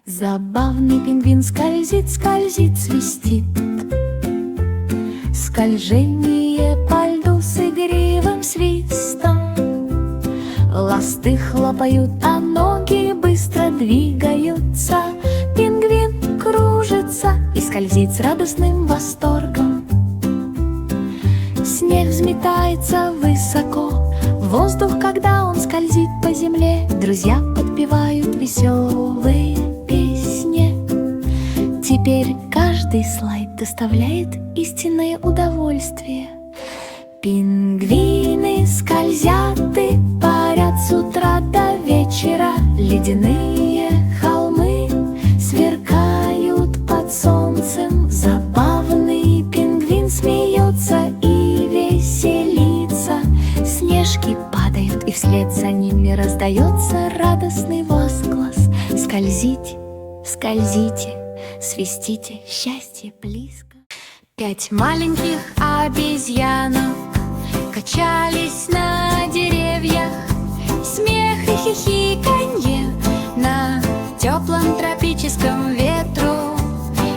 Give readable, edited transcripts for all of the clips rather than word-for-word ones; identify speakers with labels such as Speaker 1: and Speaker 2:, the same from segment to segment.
Speaker 1: Забавный пингвин скользит, скользит, свистит. Скольжение по льду с игривым свистом. Ласты хлопают, а ноги быстро двигаются. Пингвин кружится и скользит с радостным восторгом. Снег взметается высоко в воздух, когда он скользит по земле. Друзья подпевают веселые песни. Теперь каждый слайд доставляет истинное удовольствие. Пингвины скользят и парят с утра до вечера. Ледяные холмы сверкают под солнцем. Забавный пингвин смеется и веселится. Снежки падают, и вслед за ними раздается радостный возглас. Скользите, скользите, свистите, счастье близко. 5 маленьких обезьянок качались на деревьях. Смех и хихиканье на теплом тропическом ветру.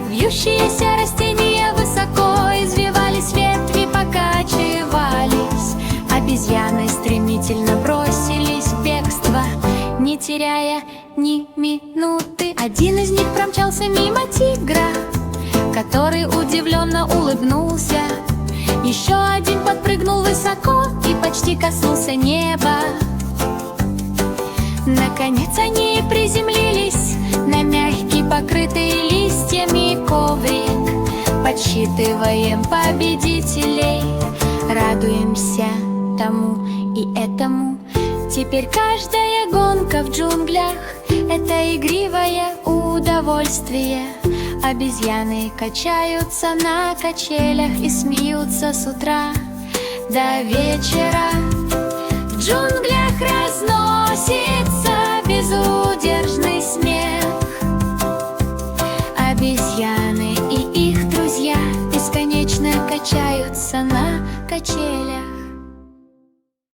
Speaker 1: Вьющиеся растения высоко извивались, ветви покачивались. Обезьяны стремительно бросились в бегство, не теряя ни минуты. Один из них промчался мимо тигра, который удивленно улыбнулся. Еще один подпрыгнул высоко и почти коснулся неба. Наконец они приземлились на мягкий, покрытый листьями коврик. Подсчитываем победителей, радуемся тому и этому. Теперь каждая гонка в джунглях — это игривое удовольствие. Обезьяны качаются на качелях и смеются с утра до вечера. В джунглях разносится безудержный смех. Обезьяны и их друзья бесконечно качаются на качелях.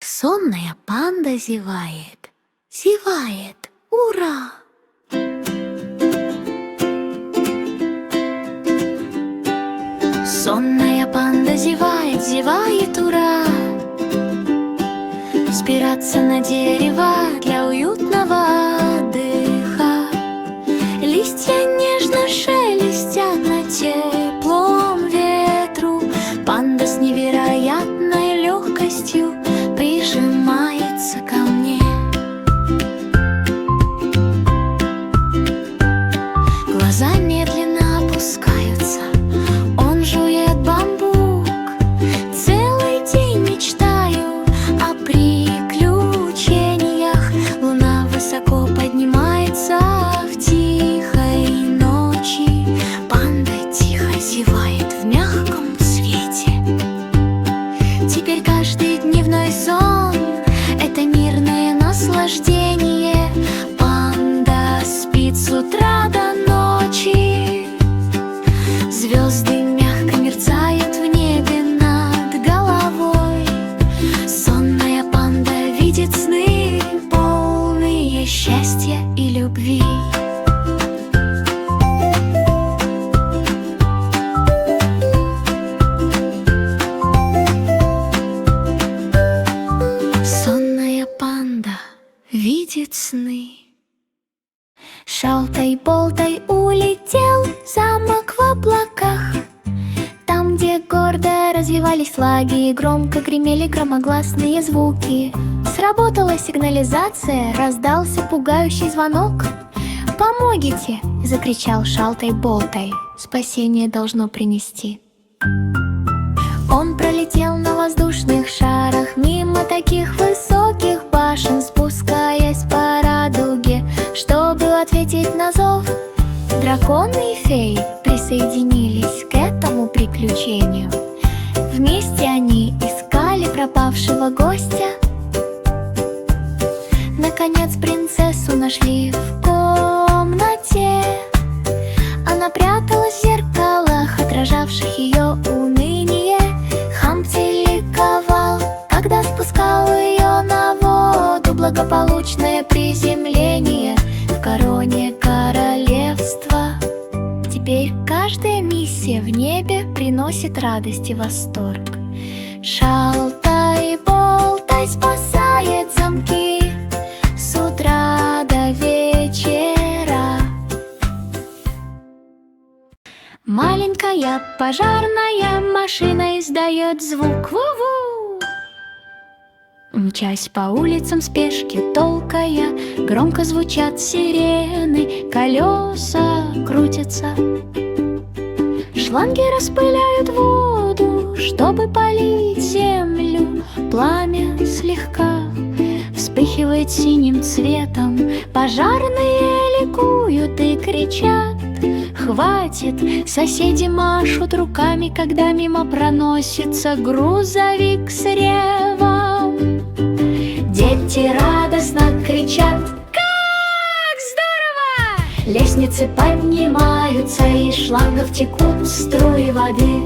Speaker 1: Сонная панда зевает, зевает, ура! Сонная панда зевает, зевает, ура! Взбираться на дерево для уютного отдыха. Листья нежно шелестят на теплом ветру. Панда с невероятной легкостью прижимается ко мне. Глаза медленно опускаются. Он жует бамбук. Целый день мечтаю о приключениях. Луна высоко поднимается в тихой ночи. Панда тихо зевает в мягком свете. Теперь каждый дневной сон — это мирное наслаждение. Панда спит с утра до ночи. Звезды мягко мерцают в небе над головой. Сонная панда видит сны, полные счастья и любви. Сонная панда видит сны. Шалтай-болтай улетел в замок в облаках. Там, где гордо развивались флаги и громко гремели громогласные звуки. Сработала сигнализация, раздался пугающий звонок. «Помогите!» — закричал Шалтай-болтай. «Спасение должно принести». Он пролетел на воздушных шарах мимо таких высоких башен, спускаясь по радуге, чтобы ответить на зов. Драконы и феи присоединились к этому приключению. Вместе они искали пропавшего гостя. Наконец принцессу нашли в комнате. Она пряталась в зеркалах, отражавших ее уныние. Хамти ликовал, когда спускал ее на воду. Благополучное приземление в короне королевы. в небе приносит радость и восторг. Шалтай-болтай спасает замки с утра до вечера. Маленькая пожарная машина издает звук ву-ву. Мчась по улицам спешки толкая, громко звучат сирены, колеса крутятся. Шланги распыляют воду, чтобы полить землю. Пламя слегка вспыхивает синим цветом. Пожарные ликуют и кричат: хватит! Соседи машут руками, когда мимо проносится грузовик с ревом. Дети радостно кричат: как здорово! Лестницы поднимаются, из шлангов текут струи воды.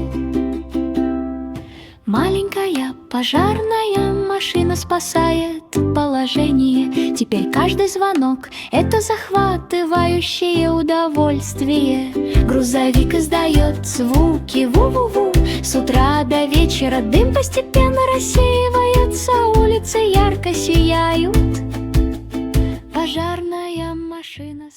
Speaker 1: Маленькая пожарная машина спасает положение. Теперь каждый звонок — это захватывающее удовольствие. Грузовик издает звуки ву-ву-ву. С утра до вечера дым постепенно рассеивается, улицы ярко сияют. Пожарная машина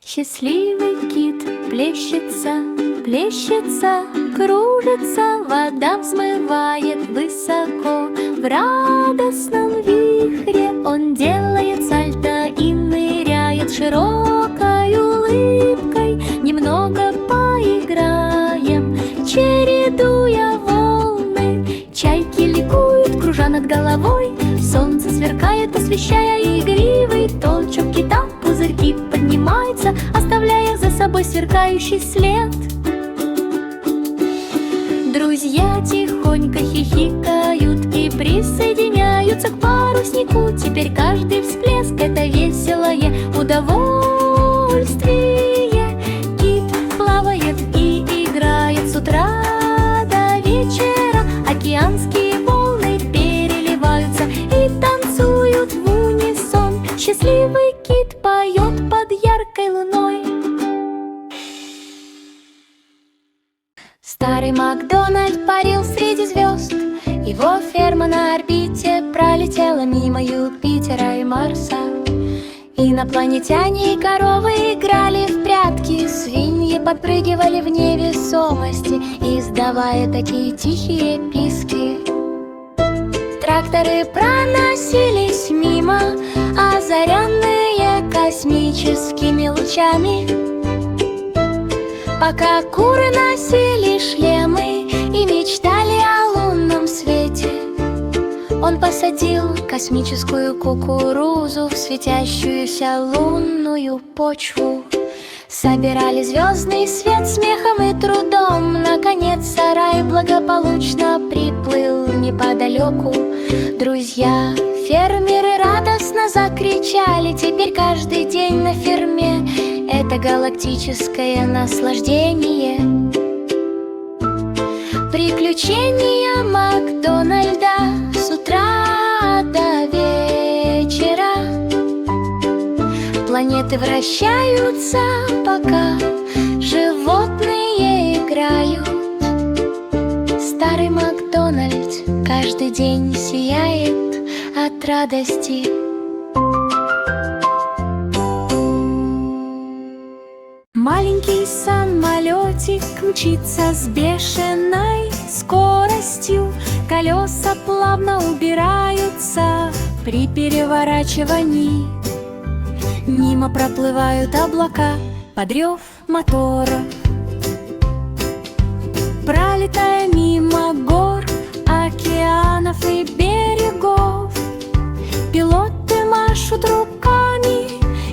Speaker 1: Счастливый кит плещется, плещется, кружится, вода взмывает высоко. В радостном вихре он делает сальто и ныряет широкой улыбкой. Немного поиграем, чередуя волны. Чайки ликуют, кружа над головой. Солнце сверкает, освещая игривый толчок кита. Пузырьки поднимаются, оставляя за собой сверкающий след. Друзья тихонько хихикают и присоединяются к паруснику. Теперь каждый всплеск — это веселое удовольствие. Кит плавает и играет с утра до вечера. Океанские волны переливаются и танцуют в унисон. Счастливый кит поет под яркой луной. Старый Макдональд парил среди звезд. Его ферма на орбите пролетела мимо Юпитера и Марса. Инопланетяне и коровы играли в прятки. Свиньи подпрыгивали в невесомости, издавая такие тихие писки. Тракторы проносились мимо, озаренные космическими лучами, пока куры носили шлемы и мечтали о лунном свете. Он посадил космическую кукурузу в светящуюся лунную почву. Собирали звездный свет смехом и трудом. Наконец сарай благополучно приплыл неподалеку. Друзья фермеры радостно закричали: теперь каждый день на ферме — это галактическое наслаждение. Приключения Макдональда с утра до вечера. Планеты вращаются, пока животные играют. Старый Макдональд каждый день сияет от радости. Маленький самолетик мчится с бешеной скоростью. Колеса плавно убираются при переворачивании. Мимо проплывают облака под рев мотора. Пролетая мимо гор, океанов и берегов, пилоты машут руками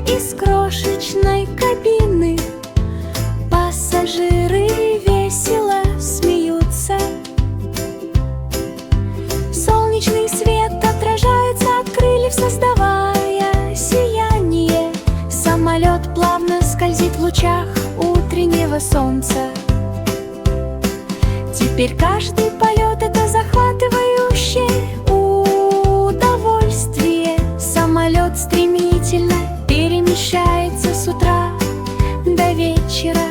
Speaker 1: из крошечной кабины. Пассажиры весело смеются. Солнечный свет отражается от крыльев, создавая сияние. Самолет плавно скользит в лучах утреннего солнца. Теперь каждый полет — это захватывающее удовольствие. Самолет стремительно перемещается с утра до вечера.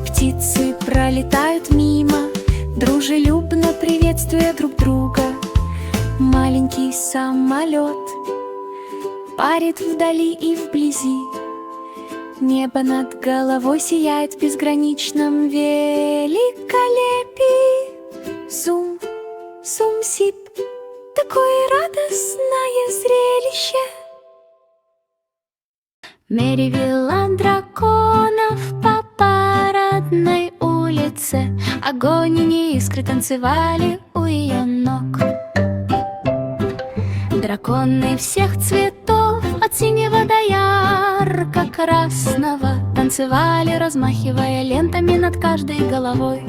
Speaker 1: Птицы пролетают мимо, дружелюбно приветствуя друг друга. Маленький самолет парит вдали и вблизи. Небо над головой сияет в безграничном великолепии. Зум, сум-сип, такое радостное зрелище. Мэри вела драконов по парадной улице. Огонь и искры танцевали у ее ног. Драконы всех цветов, от синего до ярко-красного, танцевали, размахивая лентами над каждой головой.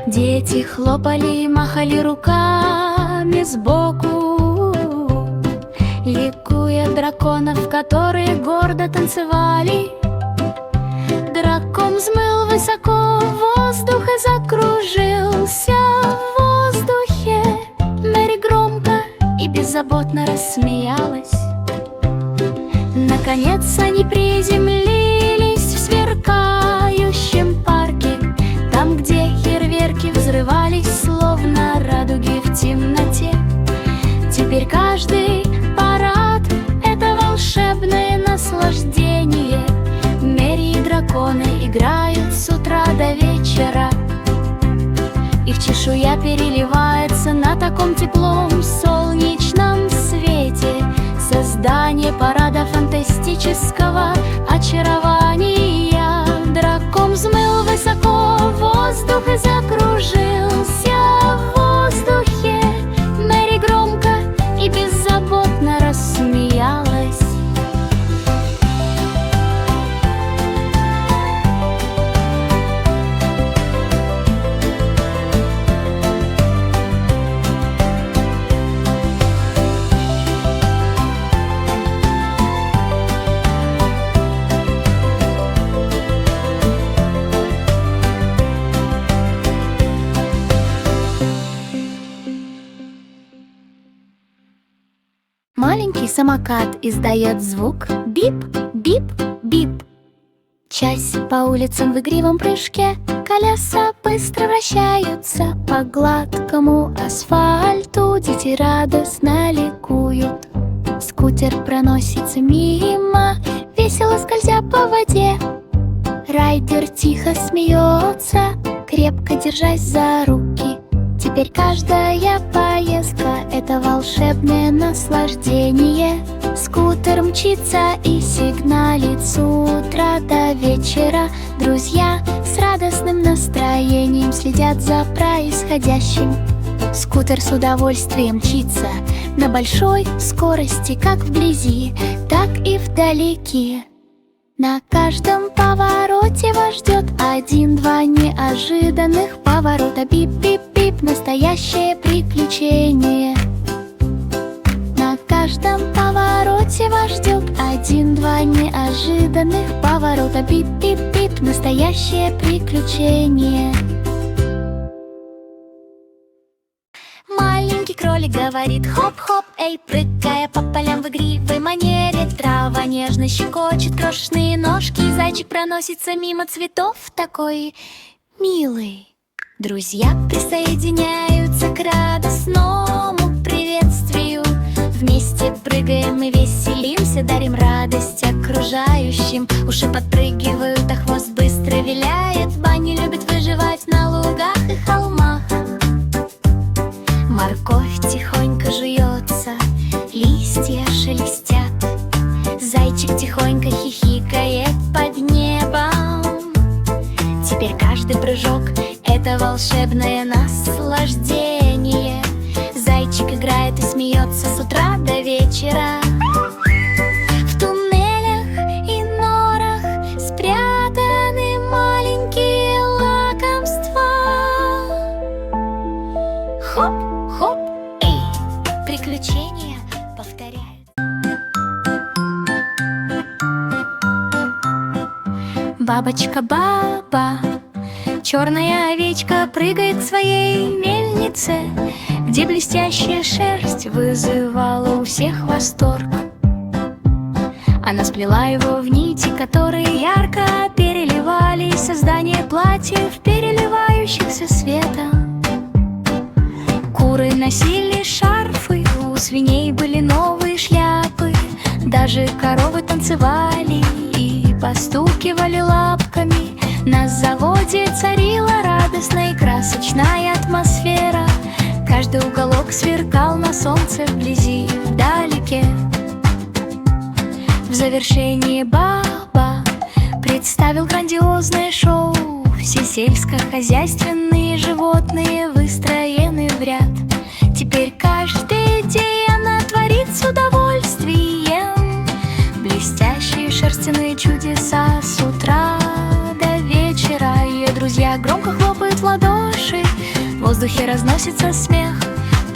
Speaker 1: Дети хлопали и махали руками сбоку, ликуя драконов, которые гордо танцевали. Дракон взмыл высоко в воздух и закружился в воздухе. Мэри громко и беззаботно рассмеялась. Наконец они приземлились в сверкающем парке, там, где фейерверки взрывались, словно радуги в темноте. Теперь каждый парад — это волшебное наслаждение. Мэри и драконы играют с утра до вечера. Их чешуя переливается на таком теплом солнечном свете. Создание парада фантастического очарования. Дракон взмыл высоко в воздух и закружился в воздухе. Мэри громко и беззаботно рассмеялась. Маленький самокат издает звук бип-бип-бип. Часть по улицам в игривом прыжке. Колеса быстро вращаются по гладкому асфальту. Дети радостно ликуют. Скутер проносится мимо, весело скользя по воде. Райдер тихо смеется, крепко держась за руки. Теперь каждая поездка — это волшебное наслаждение. Скутер мчится и сигналит с утра до вечера. Друзья с радостным настроением следят за происходящим. Скутер с удовольствием мчится на большой скорости, как вблизи, так и вдалеке. На каждом повороте вас ждет один-два неожиданных поворота. Бип-бип-бип, настоящее приключение. На каждом повороте вас ждет один-два неожиданных поворота. Бип-бип-бип, настоящее приключение. Маленький кролик говорит хоп-хоп, эй, прыгая по полям в игривой манере. Трава нежно щекочет крошечные ножки, зайчик проносится мимо цветов, такой милый. Друзья присоединяются к радостному приветствию. Вместе прыгаем и веселимся, дарим радость окружающим. Уши подпрыгивают, а хвост быстро виляет. Банни любит выживать на лугах и холмах. Морковь тихонько жуется, листья шелестят. Зайчик тихонько хихикает под небом. Теперь каждый прыжок — это волшебное наслаждение. Зайчик играет и смеется с утра до вечера. В туннелях и норах спрятаны маленькие лакомства. Хоп-хоп, эй, приключения повторяют. Бабочка-баба, черная овечка, прыгает к своей мельнице, где блестящая шерсть вызывала у всех восторг. Она сплела его в нити, которые ярко переливались. Создание платьев, переливающихся светом. Куры носили шарфы, у свиней были новые шляпы. Даже коровы танцевали и постукивали лапками. На заводе царила радостная и красочная атмосфера. Каждый уголок сверкал на солнце вблизи, вдалеке. В завершении баба представил грандиозное шоу. Все сельскохозяйственные животные выстроены в ряд. Теперь каждый день она творит с удовольствием блестящие шерстяные чудеса с утра до вечера. Ее друзья громко хлопают в ладоши, в воздухе разносится смех.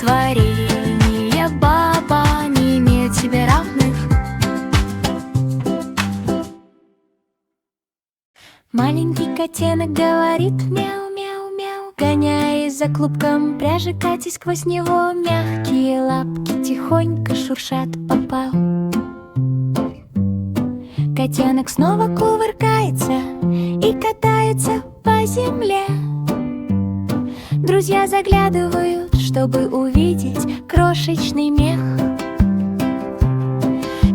Speaker 1: Творение баба не имеет себе равных. Маленький котенок говорит мяу-мяу-мяу, гоняясь за клубком пряжи, катясь сквозь него. Мягкие лапки тихонько шуршат по полу. Котенок снова кувыркается и катается по земле. Друзья заглядывают, чтобы увидеть крошечный мех.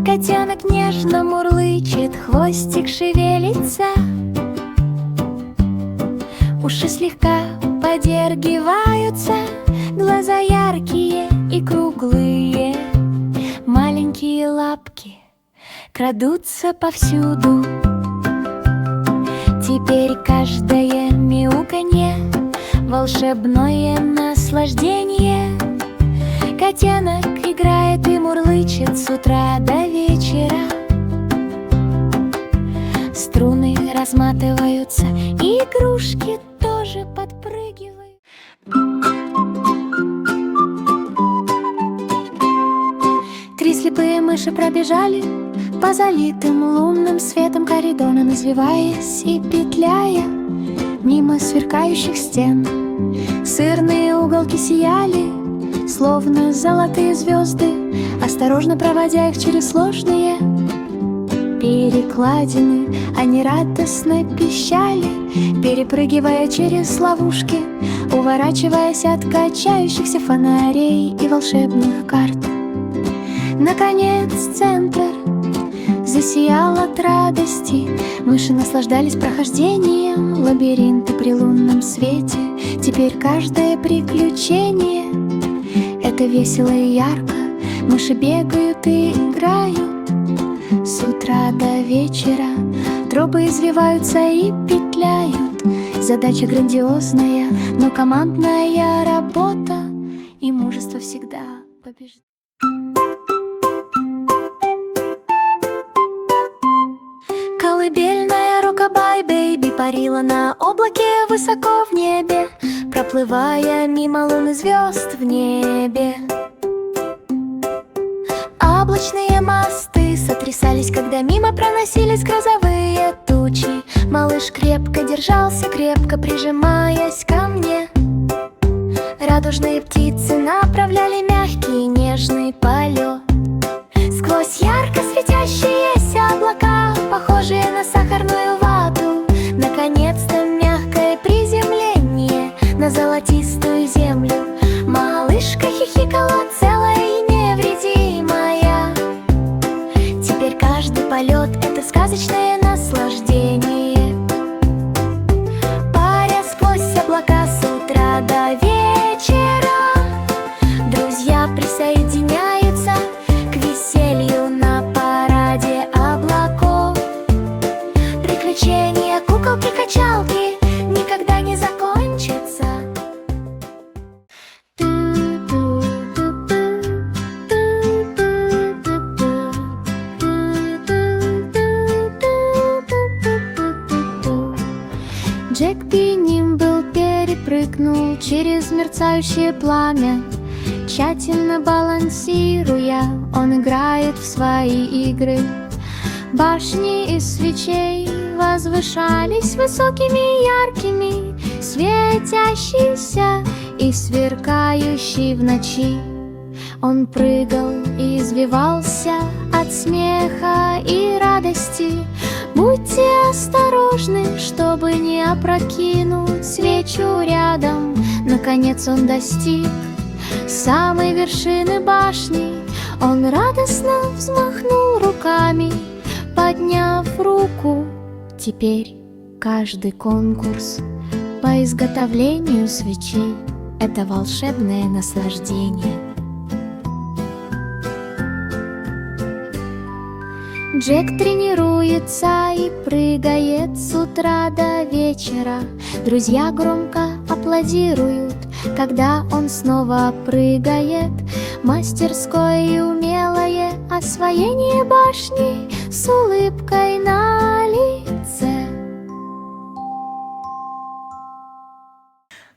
Speaker 1: Котенок нежно мурлычет, хвостик шевелится. Уши слегка подергиваются, глаза яркие и круглые. Маленькие лапки крадутся повсюду. Теперь каждое мяуканье — волшебное наслаждение. Котенок играет и мурлычет с утра до вечера. Струны разматываются, и игрушки тоже подпрыгивают. Три слепые мыши пробежали по залитым лунным светом коридорам, извиваясь и петляя мимо сверкающих стен. Сырные уголки сияли, словно золотые звезды, осторожно проводя их через сложные перекладины. Они радостно пищали, перепрыгивая через ловушки, уворачиваясь от качающихся фонарей и волшебных карт. Наконец центр засиял от радости. Мыши наслаждались прохождением лабиринта при лунном свете. Теперь каждое приключение — это весело и ярко. Мыши бегают и играют с утра до вечера. Тропы извиваются и петляют. Задача грандиозная, но командная работа, и мужество всегда побеждает. Колыбельная рокабай бэйби парила на облаке высоко в небе, проплывая мимо лун и звезд в небе. Облачные мосты сотрясались, когда мимо проносились грозовые тучи. Малыш крепко держался, крепко прижимаясь ко мне. Радужные птицы направляли мягкий нежный полет. Сквозь ярко светящиеся облака, похожие на сахарную вату, наконец-то мягкое приземление на золотистую землю. Малышка хихикала, целая и невредимая. Теперь каждый полет — это сказочное наслаждение. Паря сквозь облака с утра до вечера, друзья присоединяются к веселью на параде облаков. Приключения куколки-качалки никогда не закончатся. Джек Пиннимбл перепрыгнул через мерцающее пламя. Тщательно балансируя, он играет в свои игры. Башни из свечей возвышались высокими, яркими, светящиеся и сверкающие в ночи. Он прыгал и извивался от смеха и радости. Будьте осторожны, осторожный, чтобы не опрокинуть свечу рядом. Наконец он достиг самой вершины башни. Он радостно взмахнул руками, подняв руку. Теперь каждый конкурс по изготовлению свечей — это волшебное наслаждение. Джек тренируется и прыгает с утра до вечера. Друзья громко аплодируют, когда он снова прыгает. Мастерское и умелое освоение башни с улыбкой на лице.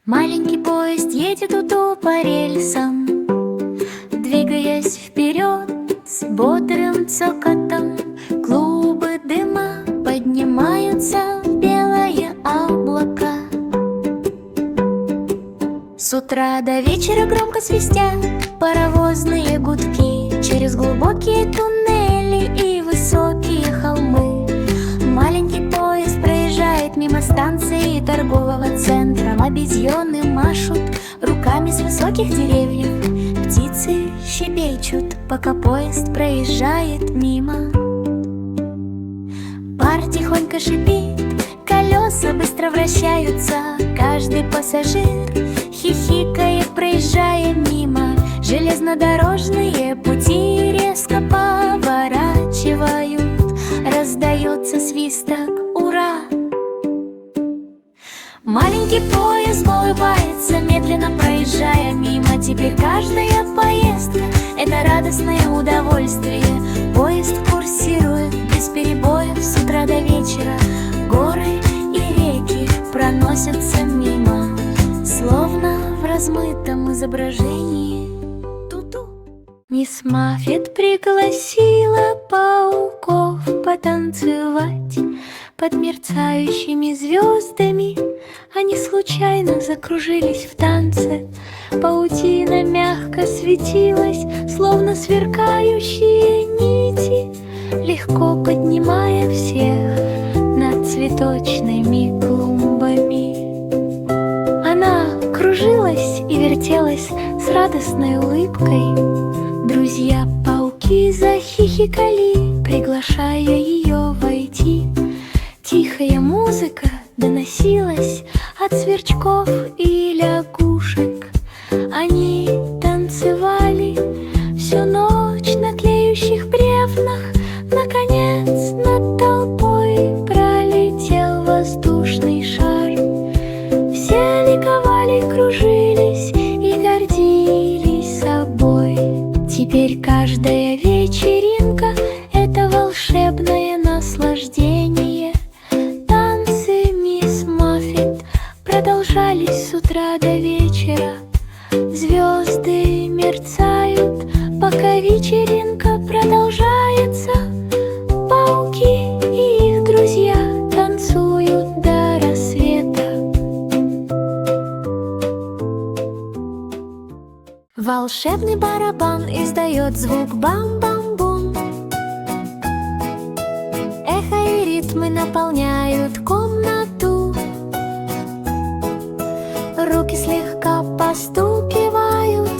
Speaker 1: Маленький поезд едет по рельсам, двигаясь вперед с бодрым цокотом. Клубы дыма поднимаются в белое облако. С утра до вечера громко свистят паровозные гудки через глубокие туннели и высокие холмы. Маленький поезд проезжает мимо станции торгового центра. Обезьяны машут руками с высоких деревьев. Птицы щебечут, пока поезд проезжает мимо. Пар тихонько шипит, колеса быстро вращаются. Каждый пассажир хихикает, проезжая мимо. Железнодорожные пути резко поворачивают. Раздается свисток «Ура!». Маленький поезд улыбается, медленно проезжая мимо. Теперь каждая поездка — это радостное удовольствие. Поезд курсирует без перебоев с утра до вечера. Горы и реки проносятся мимо, словно в размытом изображении. Ту-ту. Мисс Маффет пригласила пауков потанцевать под мерцающими звездами. Они случайно закружились в танце. Паутина мягко светилась, словно сверкающие нити, легко поднимая всех над цветочными клумбами. Она кружилась и вертелась с радостной улыбкой. Друзья-пауки захихикали, приглашая ее войти. Тихая музыка доносилась от сверчков и лягушек. Они танцевали всю ночь на тлеющих бревнах. Наконец над толпой пролетел воздушный шар. Все ликовали, кружились и гордились собой. Теперь каждая вечеринка — это волшебное наслаждение. Танцы мисс Маффет продолжались с утра до вечера. Звезды мерцают, пока вечеринка продолжается. Пауки и их друзья танцуют до рассвета. Волшебный барабан издает звук бам-бам-бум. Эхо и ритмы наполняют комнату. Руки слегка постукивают,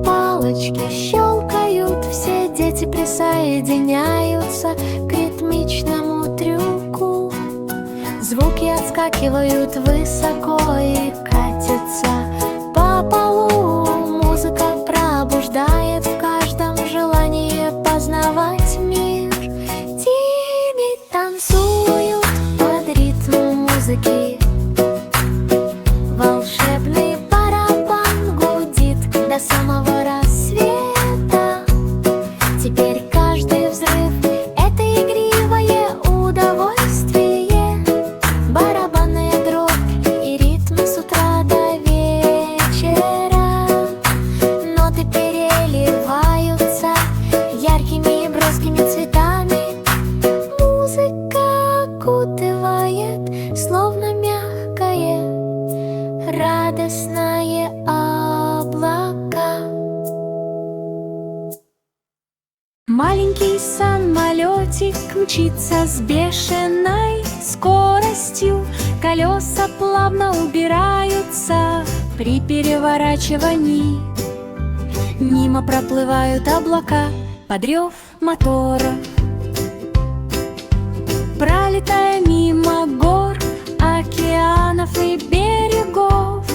Speaker 1: палочки щелкают. Все дети присоединяются к ритмичному трюку. Звуки отскакивают высоко и катятся по полу. Музыка пробуждает в каждом желание познавать мир. Тими танцуют под ритм музыки. Волшебный барабан гудит до самого рассвета. Теперь каждый взрыв — это игривое удовольствие. Барабанная дробь и ритм с утра до вечера. Ноты переливаются яркими и броскими цветами. Музыка окутывает, словно мягкое, радостное облако. Маленький самолетик мчится с бешеной скоростью. колеса плавно убираются при переворачивании. Мимо проплывают облака под рев мотора. Пролетая мимо гор, океанов и берегов,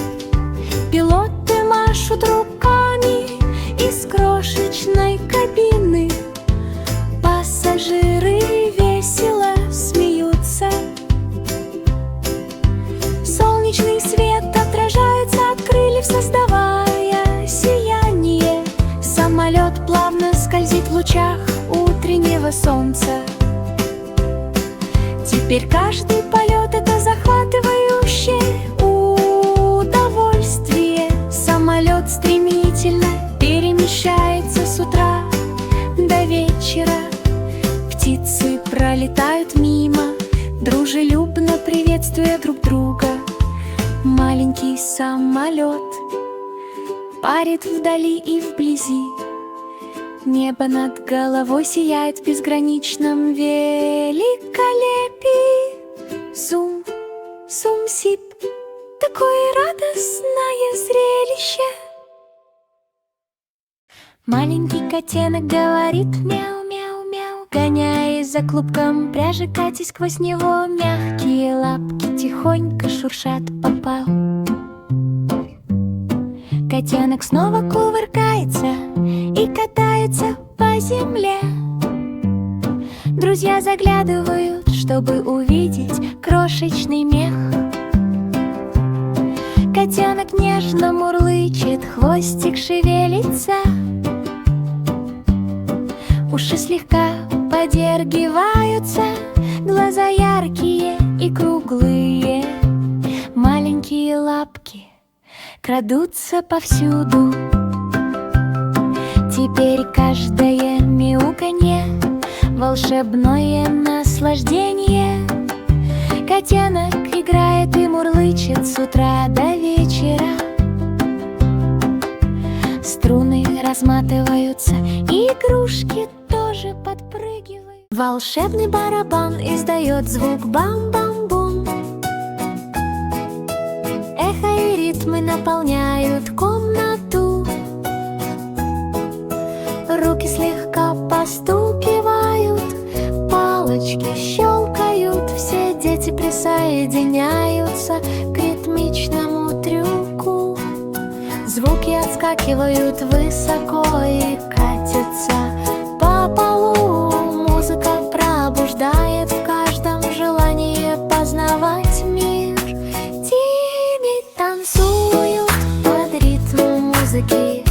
Speaker 1: пилоты машут руками из крошечной кабины. Пассажиры весело смеются. Солнечный свет отражается от крыльев, создавая сияние. Самолет плавно скользит в лучах утреннего солнца. Теперь каждый полет — это захватывающее удовольствие. Самолет стремительно перемещается с утра до вечера. Птицы пролетают мимо, дружелюбно приветствуя друг друга. Маленький самолет парит вдали и вблизи. Небо над головой сияет в безграничном великолепии. Сум, сум-сип, такое радостное зрелище. Маленький котенок говорит мяу-мяу-мяу, гоняясь за клубком пряжи, катясь сквозь него. Мягкие лапки тихонько шуршат по полу. Котенок снова кувыркается и катается по земле. Друзья заглядывают, чтобы увидеть крошечный мех. Котенок нежно мурлычет, хвостик шевелится. Уши слегка подергиваются, глаза яркие и круглые. Маленькие лапки крадутся повсюду. Теперь каждое мяуканье — волшебное наслаждение. Котенок играет и мурлычет с утра до вечера. Струны разматываются, игрушки тоже подпрыгивают. Волшебный барабан издает звук бам-бам-бум. Эхо и ритмы наполняют комнату. Руки слегка постукивают, палочки щелкают. Все дети присоединяются к ритмичному трюку. Звуки отскакивают высоко и катятся по полу. Музыка пробуждает в каждом желание познавать мир. Тими танцуют под ритм музыки.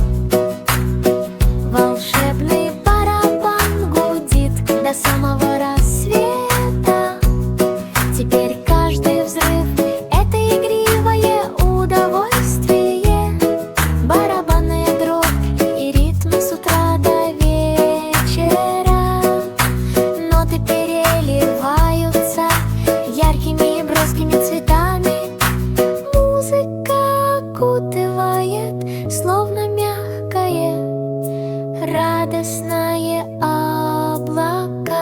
Speaker 1: Волшебный барабан гудит до самого рассвета. Теперь каждый взрыв — это игривое удовольствие. Барабанная дробь и ритм с утра до вечера. Ноты переливаются яркими и броскими цветами. Музыка окутывает, словно мягкое, радостное облако.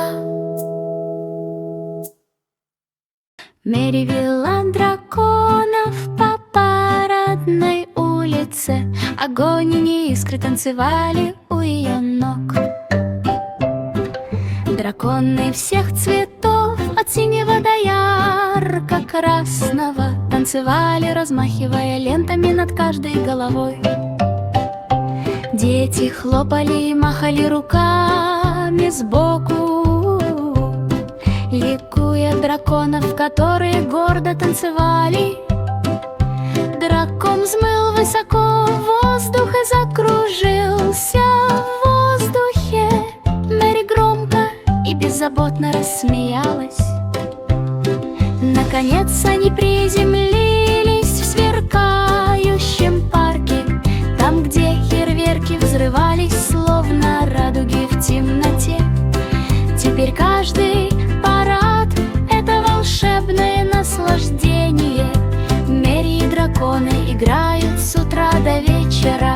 Speaker 1: Мэри вела драконов по парадной улице. Огонь и искры танцевали у ее ног. Драконы всех цветов, от синего до ярко-красного, танцевали, размахивая лентами над каждой головой. Дети хлопали и махали руками сбоку, ликуя драконов, которые гордо танцевали. Дракон взмыл высоко в воздух и закружился в воздухе. Мэри громко и беззаботно рассмеялась. Наконец они приземлились в сверкающем парке, там, где фейерверки взрывались, словно радуги в темноте. Теперь каждый парад — это волшебное наслаждение. Мэри и драконы играют с утра до вечера.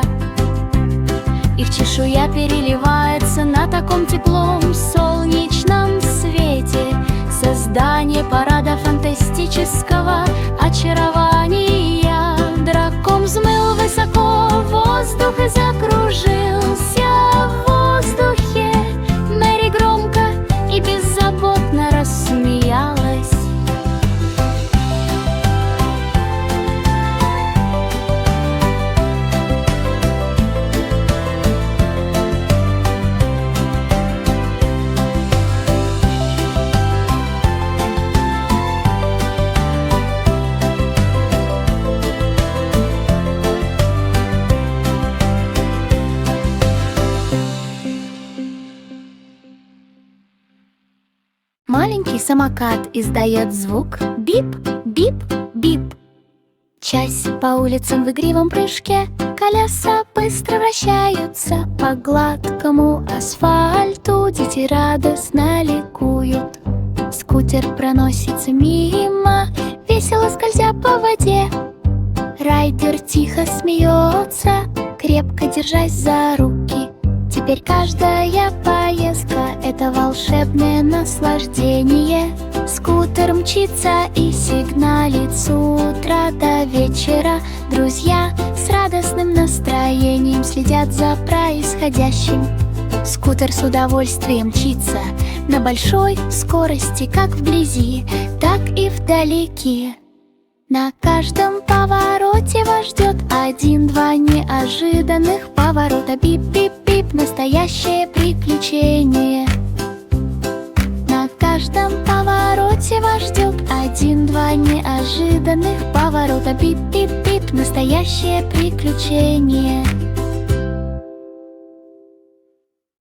Speaker 1: Их чешуя переливается на таком теплом солнечном свете. Создание парада фантастического Самокат издает звук бип, бип, бип. Часть по улицам в игривом прыжке, колеса быстро вращаются по гладкому асфальту. Дети радостно ликуют. Скутер проносится мимо, весело скользя по воде. Райдер тихо смеется, крепко держась за руки. Теперь каждая поездка — это волшебное наслаждение. Скутер мчится и сигналит с утра до вечера. Друзья с радостным настроением следят за происходящим. Скутер с удовольствием мчится на большой скорости, как вблизи, так и вдалеке. На каждом повороте вас ждет 1-2 неожиданных поворота. Бип-бип-бип, настоящее приключение. На каждом повороте вас ждет 1-2 неожиданных поворота. Бип-бип-бип, настоящее приключение.